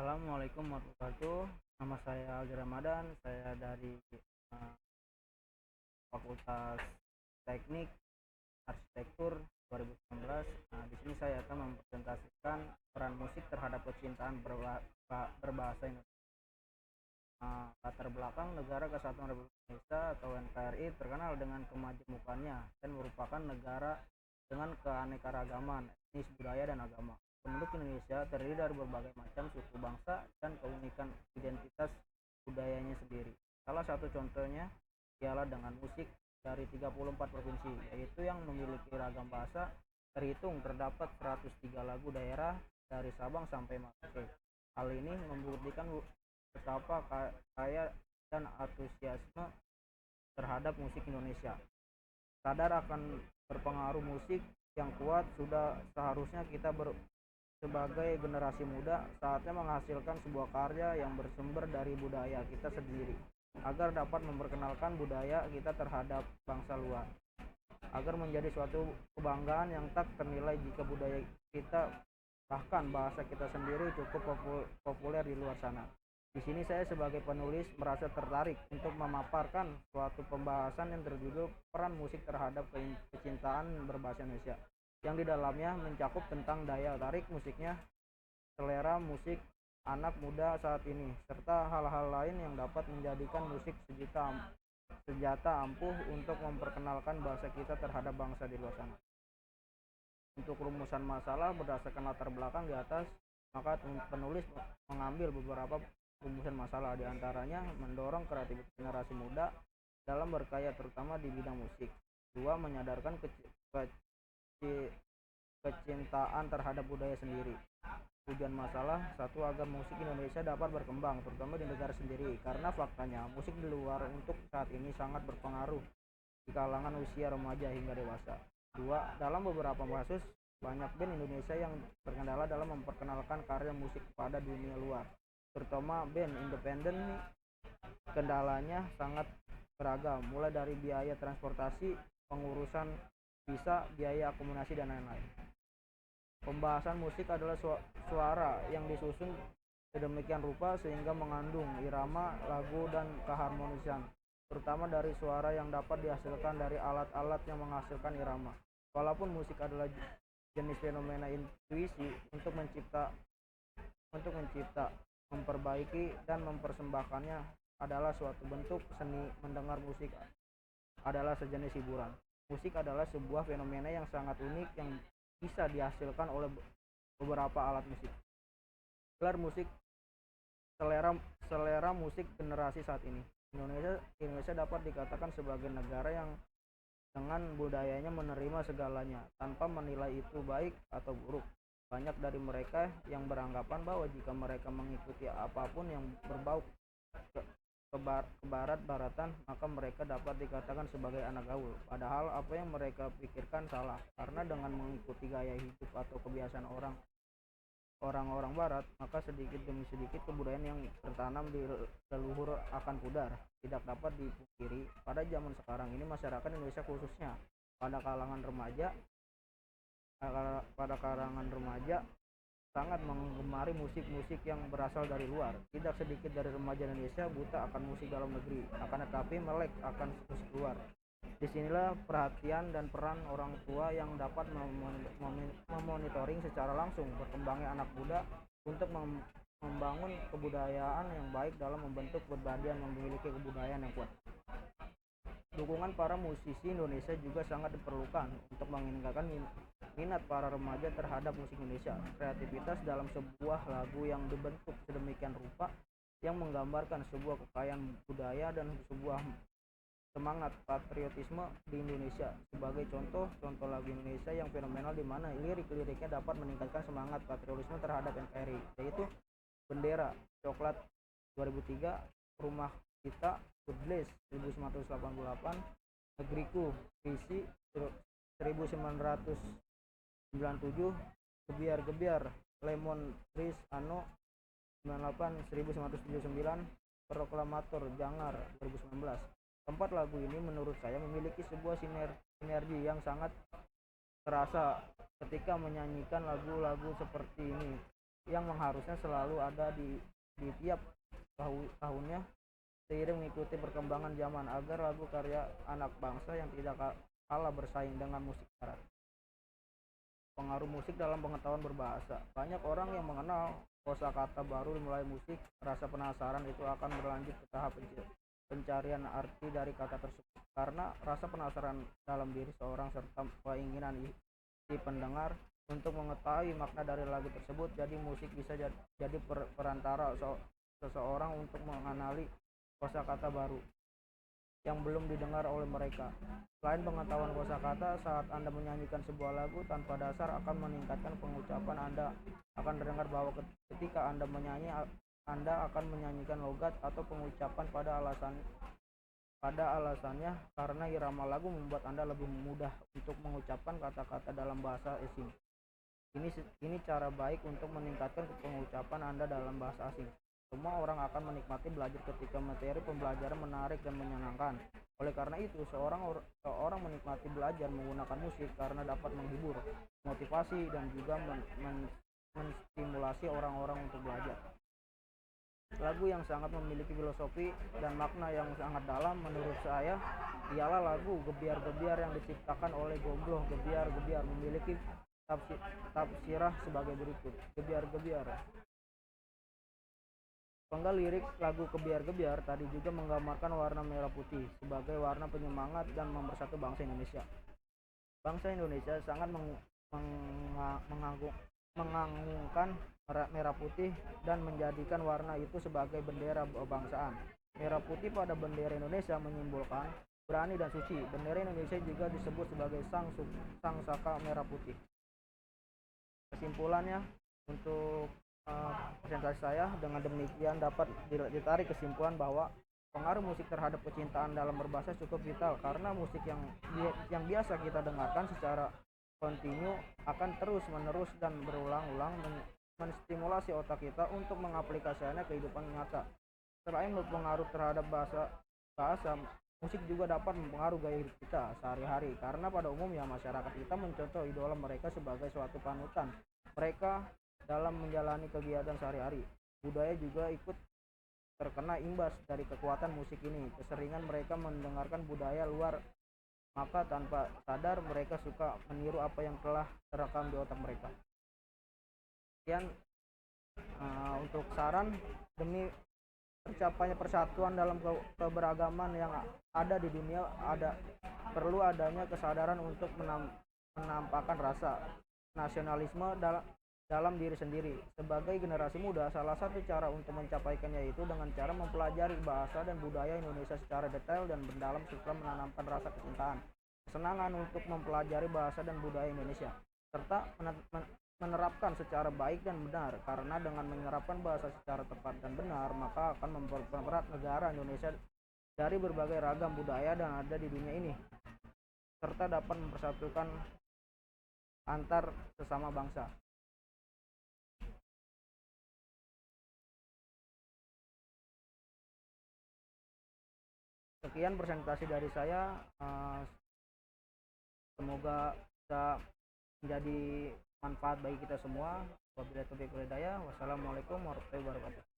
Assalamualaikum warahmatullahi wabarakatuh. Nama saya Aldi Ramadan. Saya dari eh, Fakultas Teknik Arsitektur 2019. Nah, di sini saya akan mempresentasikan peran musik terhadap kecintaan berbahasa Indonesia. Latar belakang Negara Kesatuan Republik Indonesia atau NKRI terkenal dengan kemajemukannya dan merupakan negara dengan keanekaragaman etnis, budaya, dan agama. Penduduk Indonesia terdiri dari berbagai macam suku bangsa dan keunikan identitas budayanya sendiri. Salah satu contohnya ialah dengan musik dari 34 provinsi, yaitu yang memiliki ragam bahasa. Terhitung terdapat 103 lagu daerah dari Sabang sampai Merauke. Hal ini membuktikan betapa kaya dan antusiasme terhadap musik Indonesia. Sadar akan berpengaruh musik yang kuat, sudah seharusnya kita sebagai generasi muda saatnya menghasilkan sebuah karya yang bersumber dari budaya kita sendiri, agar dapat memperkenalkan budaya kita terhadap bangsa luar, agar menjadi suatu kebanggaan yang tak ternilai jika budaya kita, bahkan bahasa kita sendiri, cukup populer di luar sana. Di sini saya sebagai penulis merasa tertarik untuk memaparkan suatu pembahasan yang berjudul peran musik terhadap kecintaan berbahasa Indonesia, yang di dalamnya mencakup tentang daya tarik musiknya, selera musik anak muda saat ini, serta hal-hal lain yang dapat menjadikan musik senjata ampuh untuk memperkenalkan bahasa kita terhadap bangsa di luar sana. Untuk rumusan masalah berdasarkan latar belakang di atas, maka penulis mengambil beberapa rumusan masalah, diantaranya mendorong kreativitas generasi muda dalam berkarya terutama di bidang musik. Dua, menyadarkan kecintaan terhadap budaya sendiri. Tujuan masalah satu, agar musik Indonesia dapat berkembang terutama di negara sendiri, karena faktanya musik di luar untuk saat ini sangat berpengaruh di kalangan usia remaja hingga dewasa. Dua, dalam beberapa kasus banyak band Indonesia yang berkendala dalam memperkenalkan karya musik kepada dunia luar, terutama band independen. Kendalanya sangat beragam, mulai dari biaya transportasi, pengurusan visa, biaya akomodasi, dan lain-lain. Pembahasan musik adalah suara yang disusun sedemikian rupa sehingga mengandung irama lagu dan keharmonisan, terutama dari suara yang dapat dihasilkan dari alat-alat yang menghasilkan irama. Walaupun musik adalah jenis fenomena intuisi, untuk mencipta, memperbaiki, dan mempersembahkannya adalah suatu bentuk seni. Mendengar musik adalah sejenis hiburan. Musik adalah sebuah fenomena yang sangat unik yang bisa dihasilkan oleh beberapa alat musik. Selera musik selera selera musik generasi saat ini. Indonesia dapat dikatakan sebagai negara yang dengan budayanya menerima segalanya tanpa menilai itu baik atau buruk. Banyak dari mereka yang beranggapan bahwa jika mereka mengikuti apapun yang berbau kebarat-baratan, maka mereka dapat dikatakan sebagai anak gaul. Padahal apa yang mereka pikirkan salah, karena dengan mengikuti gaya hidup atau kebiasaan orang-orang barat, maka sedikit demi sedikit kebudayaan yang tertanam di leluhur akan pudar. Tidak dapat dipungkiri, pada zaman sekarang ini masyarakat Indonesia, khususnya pada kalangan remaja, sangat menggemari musik-musik yang berasal dari luar. Tidak sedikit dari remaja Indonesia buta akan musik dalam negeri, akan tetapi melek akan musik luar. Disinilah perhatian dan peran orang tua yang dapat memonitoring secara langsung berkembangnya anak muda untuk membangun kebudayaan yang baik dalam membentuk kepribadian yang memiliki kebudayaan yang kuat. Dukungan para musisi Indonesia juga sangat diperlukan untuk meningkatkan minat para remaja terhadap musik Indonesia. Kreativitas dalam sebuah lagu yang dibentuk sedemikian rupa yang menggambarkan sebuah kekayaan budaya dan sebuah semangat patriotisme di Indonesia. Sebagai contoh lagu Indonesia yang fenomenal di mana lirik-liriknya dapat meningkatkan semangat patriotisme terhadap NKRI, yaitu Bendera, Coklat 2003, Rumah Kita, Good Bless 1988, Negeriku, Visi 1997, Gebiar-Gebiar, Lemon Trees Ano 98 1979, Proklamator Jangar 2019. Keempat lagu ini menurut saya memiliki sebuah sinergi yang sangat terasa ketika menyanyikan lagu-lagu seperti ini. yang mengharusnya selalu ada di tiap tahunnya seiring mengikuti perkembangan zaman agar lagu karya anak bangsa yang tidak kalah bersaing dengan musik barat. Pengaruh musik dalam pengetahuan berbahasa. Banyak orang yang mengenal kosakata baru mulai musik, rasa penasaran itu akan berlanjut ke tahap pencarian arti dari kata tersebut. Karena rasa penasaran dalam diri seorang serta keinginan si pendengar untuk mengetahui makna dari lagu tersebut, jadi musik bisa jadi perantara seseorang untuk mengenali kosakata baru yang belum didengar oleh mereka. Selain pengetahuan kosakata, saat Anda menyanyikan sebuah lagu tanpa dasar akan meningkatkan pengucapan Anda. Akan terdengar bahwa ketika Anda menyanyi, Anda akan menyanyikan logat atau pengucapan pada alasannya karena irama lagu membuat Anda lebih mudah untuk mengucapkan kata-kata dalam bahasa asing. Ini cara baik untuk meningkatkan pengucapan Anda dalam bahasa asing. Semua orang akan menikmati belajar ketika materi pembelajaran menarik dan menyenangkan. Oleh karena itu, seorang menikmati belajar menggunakan musik karena dapat menghibur, motivasi, dan juga menstimulasi orang-orang untuk belajar. Lagu yang sangat memiliki filosofi dan makna yang sangat dalam menurut saya ialah lagu Gebiar-Gebiar yang diciptakan oleh Gogloh. Gebiar-Gebiar memiliki tafsirah sebagai berikut. Gebiar-Gebiar. Penggal lirik lagu Gebiar-Gebiar tadi juga menggambarkan warna merah putih sebagai warna penyemangat dan mempersatu bangsa Indonesia. Bangsa Indonesia sangat mengagungkan merah putih dan menjadikan warna itu sebagai bendera kebangsaan. Merah putih pada bendera Indonesia menyimbolkan berani dan suci. Bendera Indonesia juga disebut sebagai sang saka merah putih. Kesimpulannya, untuk presentasi saya dengan demikian dapat ditarik kesimpulan bahwa pengaruh musik terhadap kecintaan dalam berbahasa cukup vital karena musik yang biasa kita dengarkan secara kontinu akan terus menerus dan berulang-ulang menstimulasi otak kita untuk mengaplikasikannya kehidupan nyata. Selain berpengaruh terhadap bahasa, musik juga dapat mempengaruhi gaya hidup kita sehari-hari karena pada umumnya masyarakat kita mencontoh idola mereka sebagai suatu panutan mereka dalam menjalani kegiatan sehari-hari. Budaya juga ikut terkena imbas dari kekuatan musik ini. Keseringan mereka mendengarkan budaya luar, maka tanpa sadar mereka suka meniru apa yang telah terekam di otak mereka. Kemudian untuk saran demi tercapainya persatuan dalam keberagaman yang ada di dunia, perlu adanya kesadaran untuk menampakkan rasa nasionalisme dalam diri sendiri. Sebagai generasi muda, salah satu cara untuk mencapaikannya yaitu dengan cara mempelajari bahasa dan budaya Indonesia secara detail dan mendalam serta menanamkan rasa kecintaan, kesenangan untuk mempelajari bahasa dan budaya Indonesia, serta menerapkan secara baik dan benar, karena dengan menerapkan bahasa secara tepat dan benar, maka akan mempererat negara Indonesia dari berbagai ragam budaya yang ada di dunia ini, serta dapat mempersatukan antar sesama bangsa. Sekian presentasi dari saya, semoga bisa menjadi manfaat bagi kita semua. Wabillahi taufiq wal hidayah. Wassalamualaikum warahmatullahi wabarakatuh.